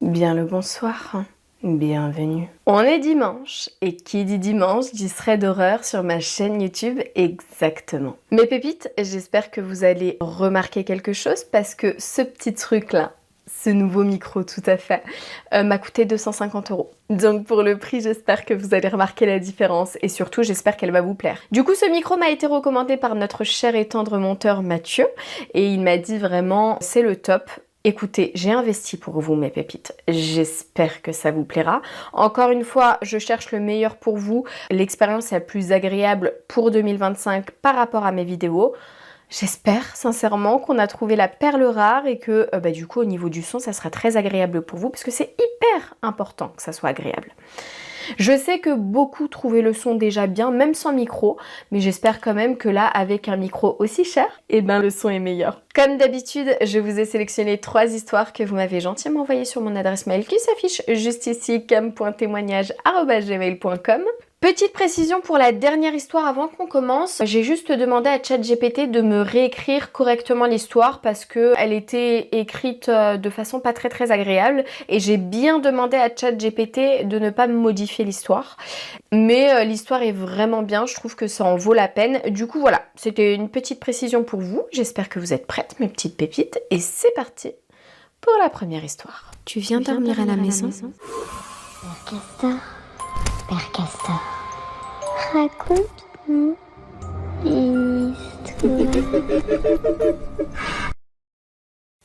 Bien le bonsoir, bienvenue. On est dimanche, et qui dit dimanche dit thread d'horreur sur ma chaîne YouTube exactement. Mes pépites, j'espère que vous allez remarquer quelque chose parce que ce petit truc là, ce nouveau micro tout à fait, m'a coûté 250 €. Donc pour le prix, j'espère que vous allez remarquer la différence et surtout j'espère qu'elle va vous plaire. Du coup, ce micro m'a été recommandé par notre cher et tendre monteur Mathieu et il m'a dit vraiment c'est le top. Écoutez, j'ai investi pour vous mes pépites, j'espère que ça vous plaira. Encore une fois, je cherche le meilleur pour vous, l'expérience la plus agréable pour 2025 par rapport à mes vidéos. J'espère sincèrement qu'on a trouvé la perle rare et que du coup au niveau du son ça sera très agréable pour vous parce que c'est hyper important que ça soit agréable. Je sais que beaucoup trouvaient le son déjà bien, même sans micro, mais j'espère quand même que là, avec un micro aussi cher, le son est meilleur. Comme d'habitude, je vous ai sélectionné 3 histoires que vous m'avez gentiment envoyées sur mon adresse mail qui s'affiche juste ici, cam.témoignage@gmail.com. Petite précision pour la dernière histoire avant qu'on commence, j'ai juste demandé à ChatGPT de me réécrire correctement l'histoire parce qu'elle était écrite de façon pas très agréable et j'ai bien demandé à ChatGPT de ne pas me modifier l'histoire. Mais l'histoire est vraiment bien, je trouve que ça en vaut la peine. Du coup voilà, c'était une petite précision pour vous, j'espère que vous êtes prêtes mes petites pépites et c'est parti pour la première histoire. Tu viens dormir à la maison? Père Castor, raconte-nous une histoire.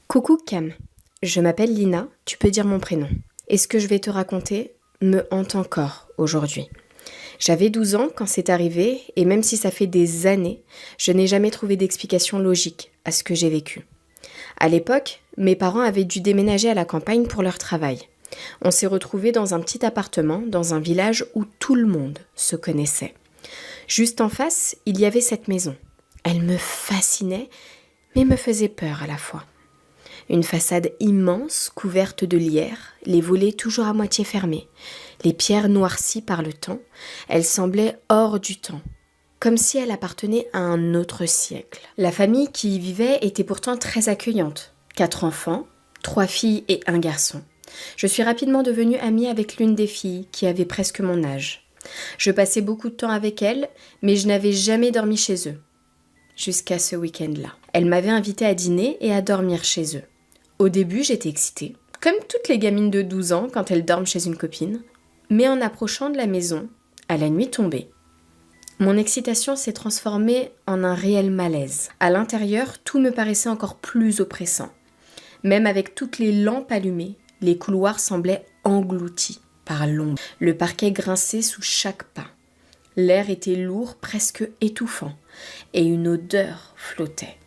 Coucou Cam, je m'appelle Lina, tu peux dire mon prénom. Et ce que je vais te raconter me hante encore aujourd'hui. J'avais 12 ans quand c'est arrivé et même si ça fait des années, je n'ai jamais trouvé d'explication logique à ce que j'ai vécu. À l'époque, mes parents avaient dû déménager à la campagne pour leur travail. On s'est retrouvés dans un petit appartement dans un village où tout le monde se connaissait. Juste en face, il y avait cette maison. Elle me fascinait, mais me faisait peur à la fois. Une façade immense, couverte de lierre, les volets toujours à moitié fermés, les pierres noircies par le temps, elle semblait hors du temps, comme si elle appartenait à un autre siècle. La famille qui y vivait était pourtant très accueillante. 4 enfants, 3 filles et 1 garçon. Je suis rapidement devenue amie avec l'une des filles, qui avait presque mon âge. Je passais beaucoup de temps avec elle, mais je n'avais jamais dormi chez eux. Jusqu'à ce week-end-là. Elle m'avait invitée à dîner et à dormir chez eux. Au début, j'étais excitée, comme toutes les gamines de 12 ans quand elles dorment chez une copine. Mais en approchant de la maison, à la nuit tombée, mon excitation s'est transformée en un réel malaise. À l'intérieur, tout me paraissait encore plus oppressant. Même avec toutes les lampes allumées, les couloirs semblaient engloutis par l'ombre. Le parquet grinçait sous chaque pas. L'air était lourd, presque étouffant, et une odeur flottait.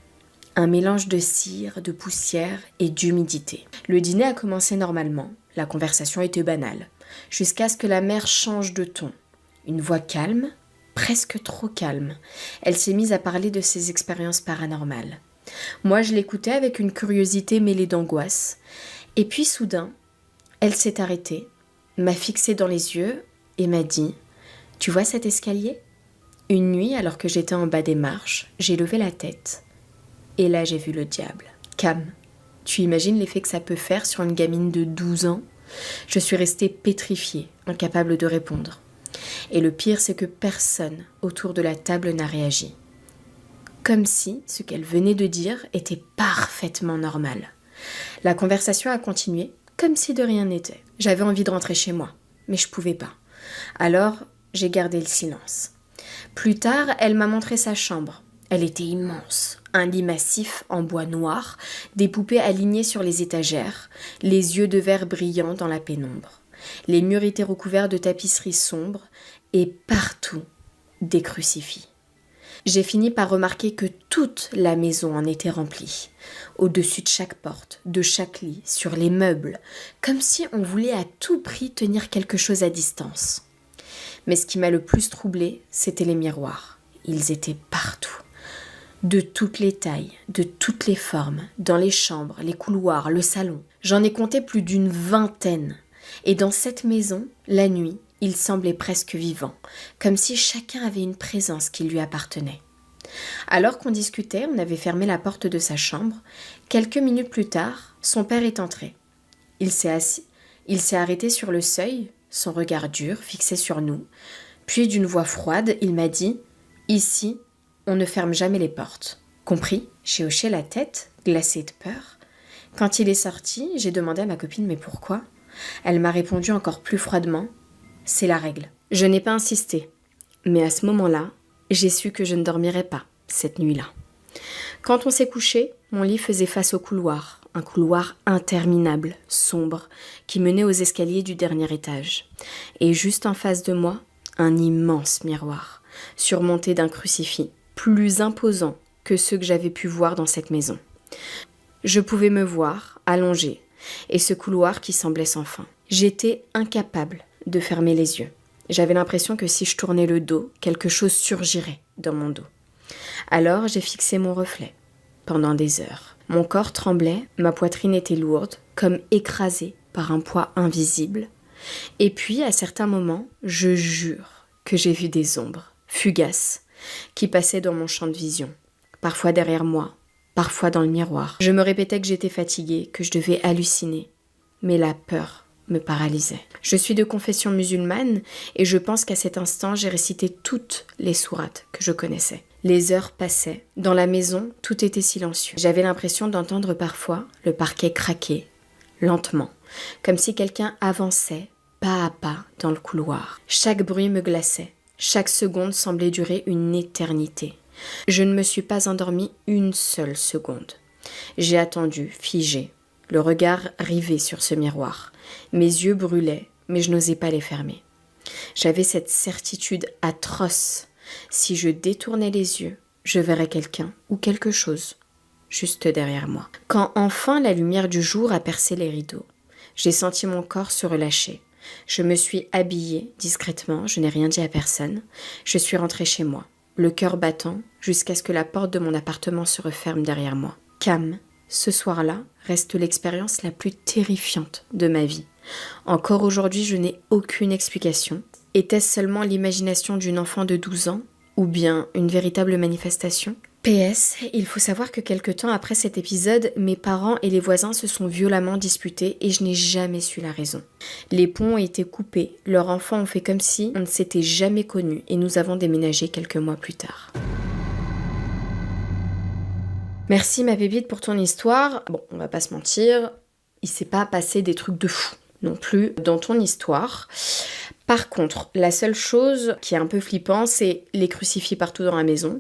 Un mélange de cire, de poussière et d'humidité. Le dîner a commencé normalement. La conversation était banale, jusqu'à ce que la mère change de ton. Une voix calme, presque trop calme. Elle s'est mise à parler de ses expériences paranormales. Moi, je l'écoutais avec une curiosité mêlée d'angoisse. Et puis soudain, elle s'est arrêtée, m'a fixé dans les yeux et m'a dit « Tu vois cet escalier ?» Une nuit, alors que j'étais en bas des marches, j'ai levé la tête. Et là, j'ai vu le diable. Cam, tu imagines l'effet que ça peut faire sur une gamine de 12 ans ? Je suis restée pétrifiée, incapable de répondre. Et le pire, c'est que personne autour de la table n'a réagi. Comme si ce qu'elle venait de dire était parfaitement normal. La conversation a continué, comme si de rien n'était. J'avais envie de rentrer chez moi, mais je pouvais pas. Alors, j'ai gardé le silence. Plus tard, elle m'a montré sa chambre. Elle était immense. Un lit massif en bois noir, des poupées alignées sur les étagères, les yeux de verre brillants dans la pénombre. Les murs étaient recouverts de tapisseries sombres et partout des crucifix. J'ai fini par remarquer que toute la maison en était remplie, au-dessus de chaque porte, de chaque lit, sur les meubles, comme si on voulait à tout prix tenir quelque chose à distance. Mais ce qui m'a le plus troublée, c'était les miroirs. Ils étaient partout, de toutes les tailles, de toutes les formes, dans les chambres, les couloirs, le salon. J'en ai compté plus d'une 20aine. Et dans cette maison, la nuit, il semblait presque vivant, comme si chacun avait une présence qui lui appartenait. Alors qu'on discutait, on avait fermé la porte de sa chambre. Quelques minutes plus tard, son père est entré. Il s'est assis Il s'est arrêté sur le seuil, son regard dur fixé sur nous. Puis d'une voix froide, il m'a dit « Ici, on ne ferme jamais les portes. » Compris ? J'ai hoché la tête, glacée de peur. Quand il est sorti, j'ai demandé à ma copine « Mais pourquoi ?» Elle m'a répondu encore plus froidement « C'est la règle. » Je n'ai pas insisté. Mais à ce moment-là, j'ai su que je ne dormirais pas cette nuit-là. Quand on s'est couché, mon lit faisait face au couloir. Un couloir interminable, sombre, qui menait aux escaliers du dernier étage. Et juste en face de moi, un immense miroir, surmonté d'un crucifix, plus imposant que ceux que j'avais pu voir dans cette maison. Je pouvais me voir, allongée, et ce couloir qui semblait sans fin. J'étais incapable de fermer les yeux. J'avais l'impression que si je tournais le dos, quelque chose surgirait dans mon dos. Alors j'ai fixé mon reflet, pendant des heures. Mon corps tremblait, ma poitrine était lourde, comme écrasée par un poids invisible. Et puis, à certains moments, je jure que j'ai vu des ombres, fugaces, qui passaient dans mon champ de vision. Parfois derrière moi, parfois dans le miroir. Je me répétais que j'étais fatiguée, que je devais halluciner. Mais la peur me paralysait. Je suis de confession musulmane et je pense qu'à cet instant, j'ai récité toutes les sourates que je connaissais. Les heures passaient. Dans la maison, tout était silencieux. J'avais l'impression d'entendre parfois le parquet craquer, lentement, comme si quelqu'un avançait, pas à pas, dans le couloir. Chaque bruit me glaçait. Chaque seconde semblait durer une éternité. Je ne me suis pas endormie une seule seconde. J'ai attendu, figée, le regard rivé sur ce miroir. Mes yeux brûlaient, mais je n'osais pas les fermer. J'avais cette certitude atroce. Si je détournais les yeux, je verrais quelqu'un ou quelque chose, juste derrière moi. Quand enfin la lumière du jour a percé les rideaux, j'ai senti mon corps se relâcher. Je me suis habillée discrètement, je n'ai rien dit à personne. Je suis rentrée chez moi, le cœur battant, jusqu'à ce que la porte de mon appartement se referme derrière moi. Cam, ce soir-là, reste l'expérience la plus terrifiante de ma vie. Encore aujourd'hui, je n'ai aucune explication. Était-ce seulement l'imagination d'une enfant de 12 ans ou bien une véritable manifestation ? PS, il faut savoir que quelque temps après cet épisode, mes parents et les voisins se sont violemment disputés et je n'ai jamais su la raison. Les ponts ont été coupés, leurs enfants ont fait comme si on ne s'était jamais connus et nous avons déménagé quelques mois plus tard. Merci ma pépite pour ton histoire. Bon, on va pas se mentir, il s'est pas passé des trucs de fou non plus dans ton histoire. Par contre, la seule chose qui est un peu flippant, c'est les crucifix partout dans la maison,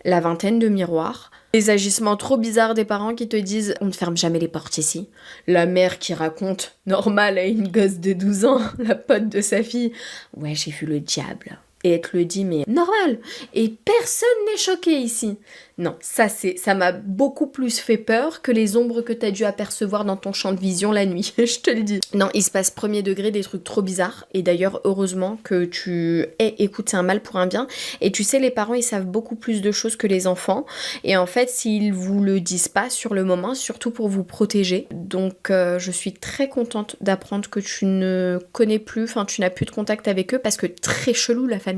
la vingtaine de miroirs, les agissements trop bizarres des parents qui te disent « on ne ferme jamais les portes ici », la mère qui raconte, normal à une gosse de 12 ans, la pote de sa fille « ouais, j'ai vu le diable ». Et elle te le dit, mais normal. Et personne n'est choqué ici. Non, ça m'a beaucoup plus fait peur que les ombres que t'as dû apercevoir dans ton champ de vision la nuit. Je te le dis. Non, il se passe premier degré des trucs trop bizarres. Et d'ailleurs, heureusement que tu aies écouté un mal pour un bien. Et tu sais, les parents, ils savent beaucoup plus de choses que les enfants. Et en fait, s'ils vous le disent pas sur le moment, surtout pour vous protéger. Donc, je suis très contente d'apprendre que tu ne connais plus, enfin, tu n'as plus de contact avec eux parce que très chelou la famille.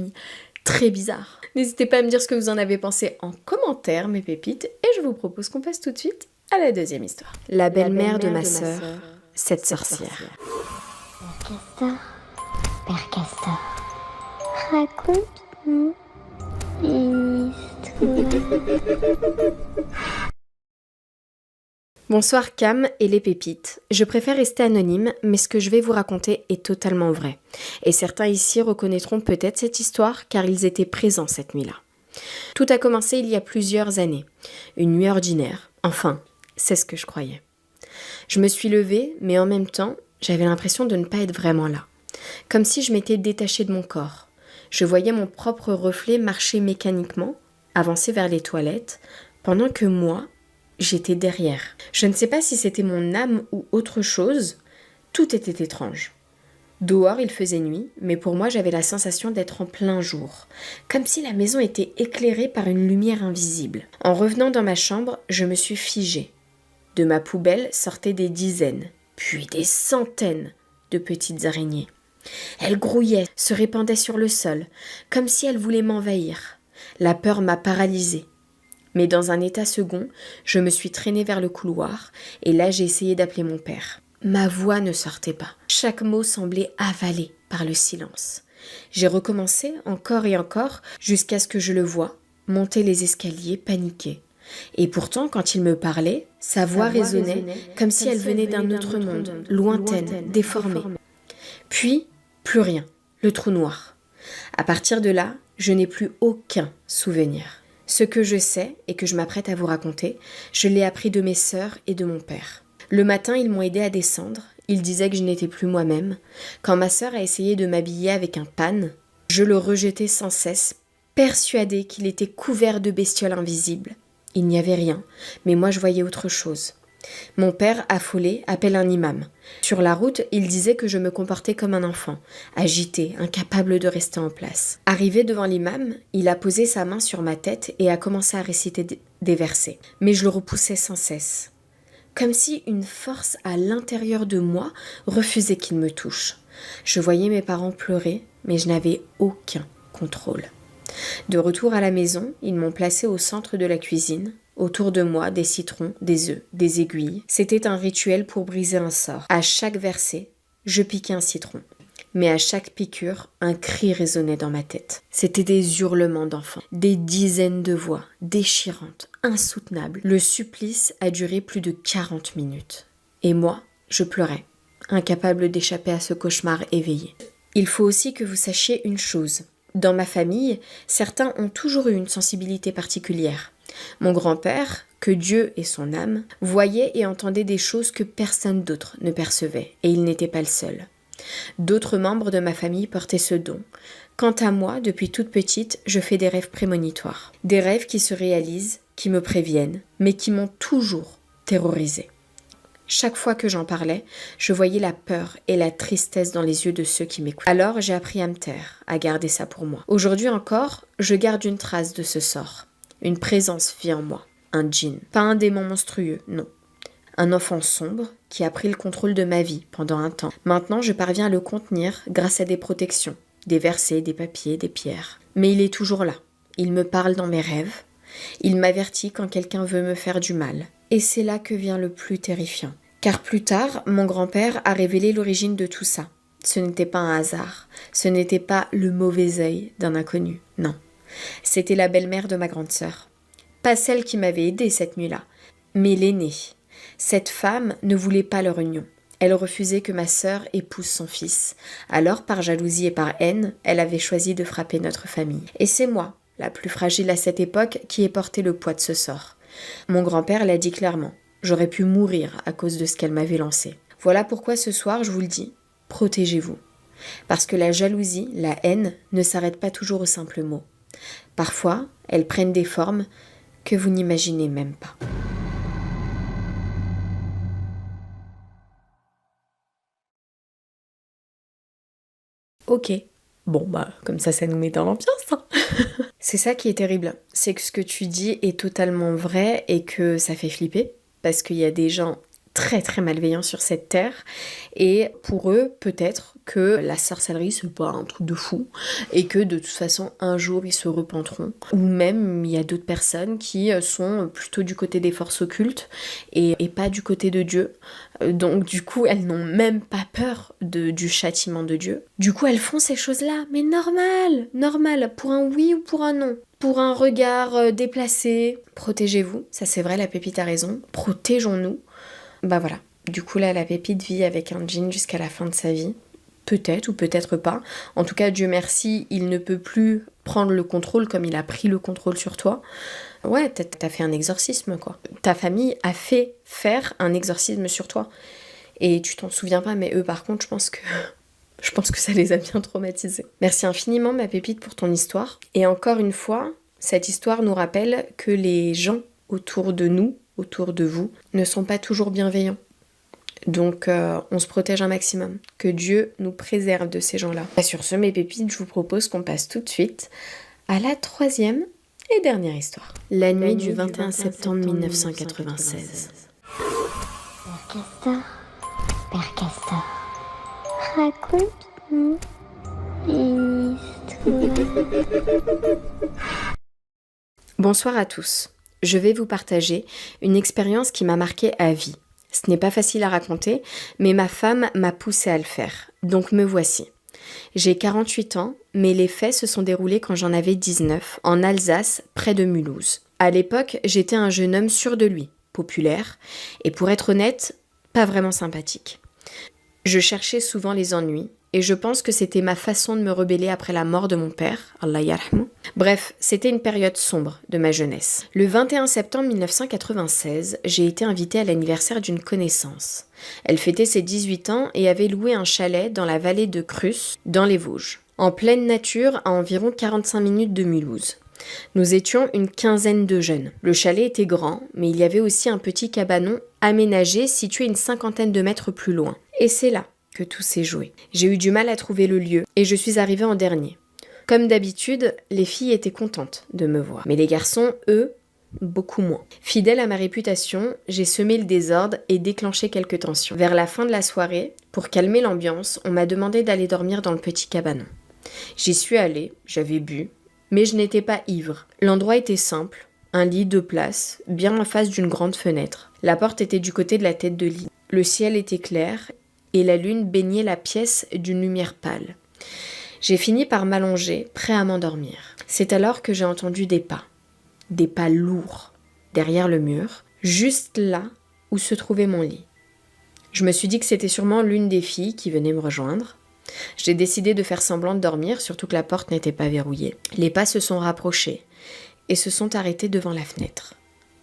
Très bizarre. N'hésitez pas à me dire ce que vous en avez pensé en commentaire, mes pépites, et je vous propose qu'on passe tout de suite à la deuxième histoire. La belle-mère de ma sœur, cette sorcière. Père Castor, raconte-nous une histoire. Bonsoir Cam et les pépites. Je préfère rester anonyme, mais ce que je vais vous raconter est totalement vrai. Et certains ici reconnaîtront peut-être cette histoire car ils étaient présents cette nuit-là. Tout a commencé il y a plusieurs années. Une nuit ordinaire. Enfin, c'est ce que je croyais. Je me suis levée, mais en même temps, j'avais l'impression de ne pas être vraiment là. Comme si je m'étais détachée de mon corps. Je voyais mon propre reflet marcher mécaniquement, avancer vers les toilettes, pendant que moi, j'étais derrière. Je ne sais pas si c'était mon âme ou autre chose. Tout était étrange. Dehors, il faisait nuit, mais pour moi, j'avais la sensation d'être en plein jour. Comme si la maison était éclairée par une lumière invisible. En revenant dans ma chambre, je me suis figée. De ma poubelle sortaient des dizaines, puis des centaines de petites araignées. Elles grouillaient, se répandaient sur le sol, comme si elles voulaient m'envahir. La peur m'a paralysée. Mais dans un état second, je me suis traînée vers le couloir et là j'ai essayé d'appeler mon père. Ma voix ne sortait pas. Chaque mot semblait avalé par le silence. J'ai recommencé encore et encore jusqu'à ce que je le voie monter les escaliers paniqué. Et pourtant, quand il me parlait, sa voix résonnait comme si elle venait d'un autre monde, lointaine, déformée. Puis, plus rien, le trou noir. À partir de là, je n'ai plus aucun souvenir. Ce que je sais et que je m'apprête à vous raconter, je l'ai appris de mes sœurs et de mon père. Le matin, ils m'ont aidé à descendre. Ils disaient que je n'étais plus moi-même. Quand ma sœur a essayé de m'habiller avec un pan, je le rejetais sans cesse, persuadée qu'il était couvert de bestioles invisibles. Il n'y avait rien, mais moi je voyais autre chose. Mon père, affolé, appelle un imam. Sur la route, il disait que je me comportais comme un enfant, agité, incapable de rester en place. Arrivé devant l'imam, il a posé sa main sur ma tête et a commencé à réciter des versets. Mais je le repoussais sans cesse. Comme si une force à l'intérieur de moi refusait qu'il me touche. Je voyais mes parents pleurer, mais je n'avais aucun contrôle. De retour à la maison, ils m'ont placée au centre de la cuisine. Autour de moi, des citrons, des œufs, des aiguilles. C'était un rituel pour briser un sort. À chaque verset, je piquais un citron. Mais à chaque piqûre, un cri résonnait dans ma tête. C'étaient des hurlements d'enfants, des dizaines de voix, déchirantes, insoutenables. Le supplice a duré plus de 40 minutes. Et moi, je pleurais, incapable d'échapper à ce cauchemar éveillé. Il faut aussi que vous sachiez une chose. Dans ma famille, certains ont toujours eu une sensibilité particulière. Mon grand-père, que Dieu ait son âme, voyait et entendait des choses que personne d'autre ne percevait, et il n'était pas le seul. D'autres membres de ma famille portaient ce don. Quant à moi, depuis toute petite, je fais des rêves prémonitoires. Des rêves qui se réalisent, qui me préviennent, mais qui m'ont toujours terrorisée. Chaque fois que j'en parlais, je voyais la peur et la tristesse dans les yeux de ceux qui m'écoutaient. Alors j'ai appris à me taire, à garder ça pour moi. Aujourd'hui encore, je garde une trace de ce sort. Une présence vit en moi, un djinn. Pas un démon monstrueux, non. Un enfant sombre qui a pris le contrôle de ma vie pendant un temps. Maintenant, je parviens à le contenir grâce à des protections, des versets, des papiers, des pierres. Mais il est toujours là. Il me parle dans mes rêves. Il m'avertit quand quelqu'un veut me faire du mal. Et c'est là que vient le plus terrifiant. Car plus tard, mon grand-père a révélé l'origine de tout ça. Ce n'était pas un hasard. Ce n'était pas le mauvais œil d'un inconnu. Non. C'était la belle-mère de ma grande sœur. Pas celle qui m'avait aidée cette nuit-là, mais l'aînée. Cette femme ne voulait pas leur union. Elle refusait que ma sœur épouse son fils. Alors, par jalousie et par haine, elle avait choisi de frapper notre famille. Et c'est moi, la plus fragile à cette époque, qui ai porté le poids de ce sort. Mon grand-père l'a dit clairement. J'aurais pu mourir à cause de ce qu'elle m'avait lancé. Voilà pourquoi ce soir, je vous le dis, protégez-vous. Parce que la jalousie, la haine, ne s'arrête pas toujours au simple mot. Parfois, elles prennent des formes que vous n'imaginez même pas. Ok. Bon, comme ça nous met dans l'ambiance. Hein. C'est ça qui est terrible. C'est que ce que tu dis est totalement vrai et que ça fait flipper. Parce qu'il y a des gens très très malveillants sur cette terre. Et pour eux, peut-être que la sorcellerie, c'est pas un truc de fou. Et que de toute façon, un jour, ils se repenteront. Ou même, il y a d'autres personnes qui sont plutôt du côté des forces occultes et pas du côté de Dieu. Donc du coup, elles n'ont même pas peur du châtiment de Dieu. Du coup, elles font ces choses-là. Mais normal, pour un oui ou pour un non. Pour un regard déplacé. Protégez-vous, ça c'est vrai, la pépite a raison. Protégeons-nous. Voilà. Du coup là, la pépite vit avec un djinn jusqu'à la fin de sa vie. Peut-être ou peut-être pas. En tout cas, Dieu merci, il ne peut plus prendre le contrôle comme il a pris le contrôle sur toi. Ouais, t'as fait un exorcisme, quoi. Ta famille a fait faire un exorcisme sur toi. Et tu t'en souviens pas, mais eux, par contre, je pense que ça les a bien traumatisés. Merci infiniment, ma pépite, pour ton histoire. Et encore une fois, cette histoire nous rappelle que les gens autour de nous, autour de vous, ne sont pas toujours bienveillants. Donc, on se protège un maximum. Que Dieu nous préserve de ces gens-là. Et sur ce, mes pépites, je vous propose qu'on passe tout de suite à la 3e et dernière histoire. La nuit du 21 septembre 1996. Père Castor, raconte-nous une histoire. Bonsoir à tous. Je vais vous partager une expérience qui m'a marquée à vie. Ce n'est pas facile à raconter, mais ma femme m'a poussée à le faire. Donc me voici. J'ai 48 ans, mais les faits se sont déroulés quand j'en avais 19, en Alsace, près de Mulhouse. À l'époque, j'étais un jeune homme sûr de lui, populaire, et pour être honnête, pas vraiment sympathique. Je cherchais souvent les ennuis, et je pense que c'était ma façon de me rebeller après la mort de mon père, Allah yarhamou. Bref, c'était une période sombre de ma jeunesse. Le 21 septembre 1996, j'ai été invitée à l'anniversaire d'une connaissance. Elle fêtait ses 18 ans et avait loué un chalet dans la vallée de Crus, dans les Vosges, en pleine nature à environ 45 minutes de Mulhouse. Nous étions une quinzaine de jeunes. Le chalet était grand, mais il y avait aussi un petit cabanon aménagé situé une cinquantaine de mètres plus loin. Et c'est là que tout s'est joué. J'ai eu du mal à trouver le lieu et je suis arrivée en dernier. Comme d'habitude, les filles étaient contentes de me voir, mais les garçons, eux, beaucoup moins. Fidèle à ma réputation, j'ai semé le désordre et déclenché quelques tensions. Vers la fin de la soirée, pour calmer l'ambiance, on m'a demandé d'aller dormir dans le petit cabanon. J'y suis allée, j'avais bu, mais je n'étais pas ivre. L'endroit était simple, un lit 2 places, bien en face d'une grande fenêtre. La porte était du côté de la tête de lit. Le ciel était clair et la lune baignait la pièce d'une lumière pâle. J'ai fini par m'allonger, prêt à m'endormir. C'est alors que j'ai entendu des pas lourds, derrière le mur, juste là où se trouvait mon lit. Je me suis dit que c'était sûrement l'une des filles qui venait me rejoindre. J'ai décidé de faire semblant de dormir, surtout que la porte n'était pas verrouillée. Les pas se sont rapprochés et se sont arrêtés devant la fenêtre.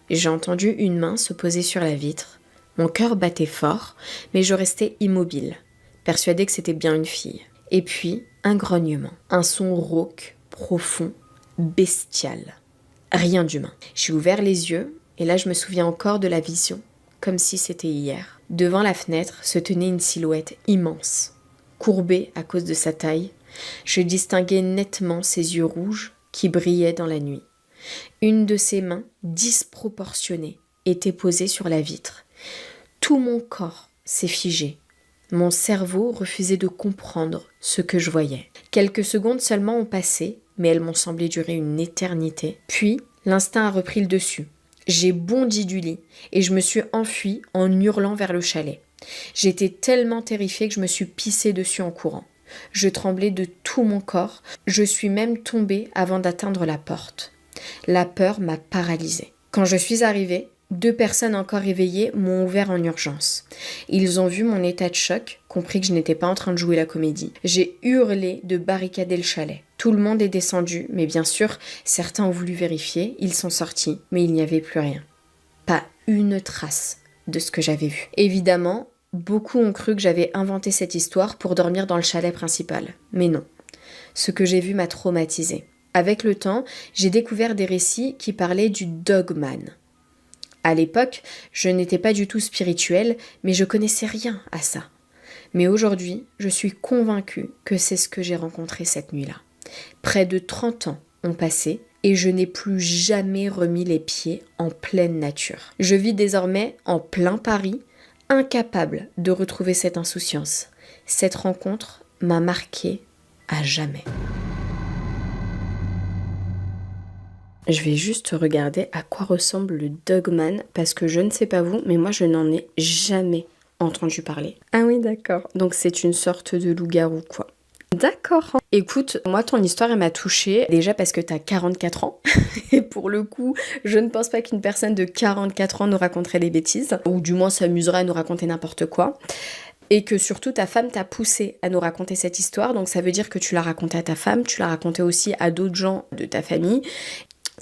J'ai entendu une main se poser sur la vitre. Mon cœur battait fort, mais je restais immobile, persuadée que c'était bien une fille. Et puis, un grognement, un son rauque, profond, bestial. Rien d'humain. J'ai ouvert les yeux, et là je me souviens encore de la vision, comme si c'était hier. Devant la fenêtre se tenait une silhouette immense. Courbée à cause de sa taille, je distinguais nettement ses yeux rouges qui brillaient dans la nuit. Une de ses mains, disproportionnée, était posée sur la vitre. Tout mon corps s'est figé. Mon cerveau refusait de comprendre ce que je voyais. Quelques secondes seulement ont passé, mais elles m'ont semblé durer une éternité. Puis, l'instinct a repris le dessus. J'ai bondi du lit et je me suis enfuie en hurlant vers le chalet. J'étais tellement terrifiée que je me suis pissée dessus en courant. Je tremblais de tout mon corps. Je suis même tombée avant d'atteindre la porte. La peur m'a paralysée. Quand je suis arrivée, 2 personnes encore éveillées m'ont ouvert en urgence. Ils ont vu mon état de choc, compris que je n'étais pas en train de jouer la comédie. J'ai hurlé de barricader le chalet. Tout le monde est descendu, mais bien sûr, certains ont voulu vérifier, ils sont sortis, mais il n'y avait plus rien. Pas une trace de ce que j'avais vu. Évidemment, beaucoup ont cru que j'avais inventé cette histoire pour dormir dans le chalet principal. Mais non. Ce que j'ai vu m'a traumatisée. Avec le temps, j'ai découvert des récits qui parlaient du Dogman. À l'époque, je n'étais pas du tout spirituelle, mais je connaissais rien à ça. Mais aujourd'hui, je suis convaincue que c'est ce que j'ai rencontré cette nuit-là. Près de 30 ans ont passé et je n'ai plus jamais remis les pieds en pleine nature. Je vis désormais en plein Paris, incapable de retrouver cette insouciance. Cette rencontre m'a marquée à jamais. Je vais juste regarder à quoi ressemble le Dogman, parce que je ne sais pas vous, mais moi je n'en ai jamais entendu parler. Ah oui, d'accord. Donc c'est une sorte de loup-garou, quoi. D'accord. Écoute, moi ton histoire elle m'a touchée, déjà parce que t'as 44 ans, et pour le coup, je ne pense pas qu'une personne de 44 ans nous raconterait des bêtises, ou du moins s'amuserait à nous raconter n'importe quoi. Et que surtout ta femme t'a poussé à nous raconter cette histoire, donc ça veut dire que tu l'as racontée à ta femme, tu l'as racontée aussi à d'autres gens de ta famille.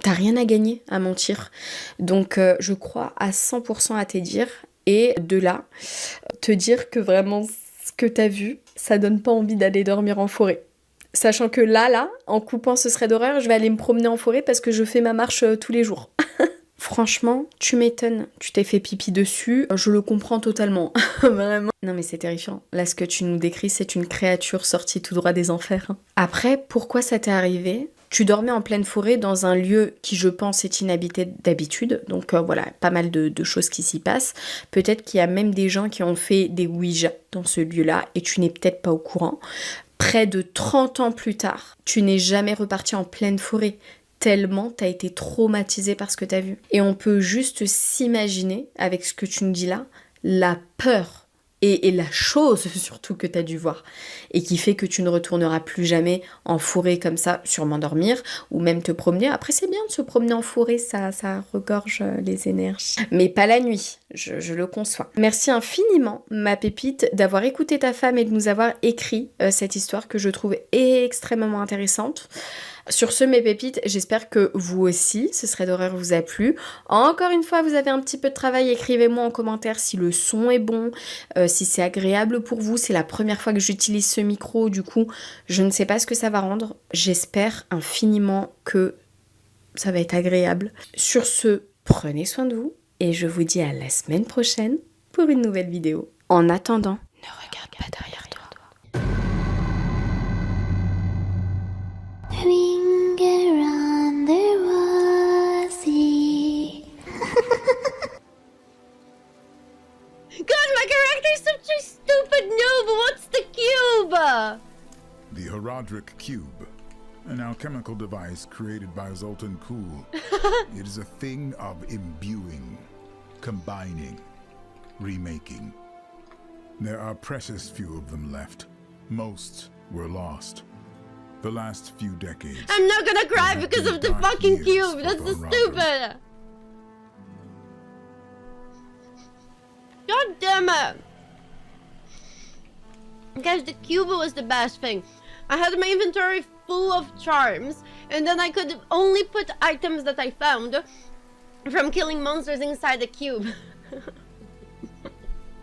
T'as rien à gagner à mentir. Donc je crois à 100% à tes dires. Et de là, te dire que vraiment ce que t'as vu, ça donne pas envie d'aller dormir en forêt. Sachant que là, en coupant ce serait d'horreur, je vais aller me promener en forêt parce que je fais ma marche tous les jours. Franchement, tu m'étonnes. Tu t'es fait pipi dessus, je le comprends totalement. Vraiment. Non mais c'est terrifiant. Là, ce que tu nous décris, c'est une créature sortie tout droit des enfers. Après, pourquoi ça t'est arrivé ? Tu dormais en pleine forêt dans un lieu qui, je pense, est inhabité d'habitude. Donc voilà, pas mal de choses qui s'y passent. Peut-être qu'il y a même des gens qui ont fait des Ouija dans ce lieu-là et tu n'es peut-être pas au courant. Près de 30 ans plus tard, tu n'es jamais reparti en pleine forêt. Tellement t'as été traumatisé par ce que t'as vu. Et on peut juste s'imaginer, avec ce que tu nous dis là, la peur et la chose surtout que tu as dû voir et qui fait que tu ne retourneras plus jamais en forêt comme ça, sûrement dormir ou même te promener. Après, c'est bien de se promener en forêt, ça regorge les énergies. Mais pas la nuit, je le conçois. Merci infiniment, ma pépite, d'avoir écouté ta femme et de nous avoir écrit cette histoire que je trouve extrêmement intéressante. Sur ce, mes pépites, j'espère que vous aussi, ce serait d'horreur vous a plu. Encore une fois, vous avez un petit peu de travail, écrivez-moi en commentaire si le son est bon, si c'est agréable pour vous. C'est la première fois que j'utilise ce micro, du coup, je ne sais pas ce que ça va rendre. J'espère infiniment que ça va être agréable. Sur ce, prenez soin de vous et je vous dis à la semaine prochaine pour une nouvelle vidéo. En attendant, ne regarde pas derrière toi. Finger on the rosy. God, my character's such a stupid noob! What's the cube? The Herodric Cube, an alchemical device created by Zoltan Kuhl. It is a thing of imbuing, combining, remaking. There are precious few of them left. Most were lost. The last few decades. I'm not gonna cry because of the fucking cube! That's so stupid! God damn it! Guys, the cube was the best thing. I had my inventory full of charms, and then I could only put items that I found from killing monsters inside the cube.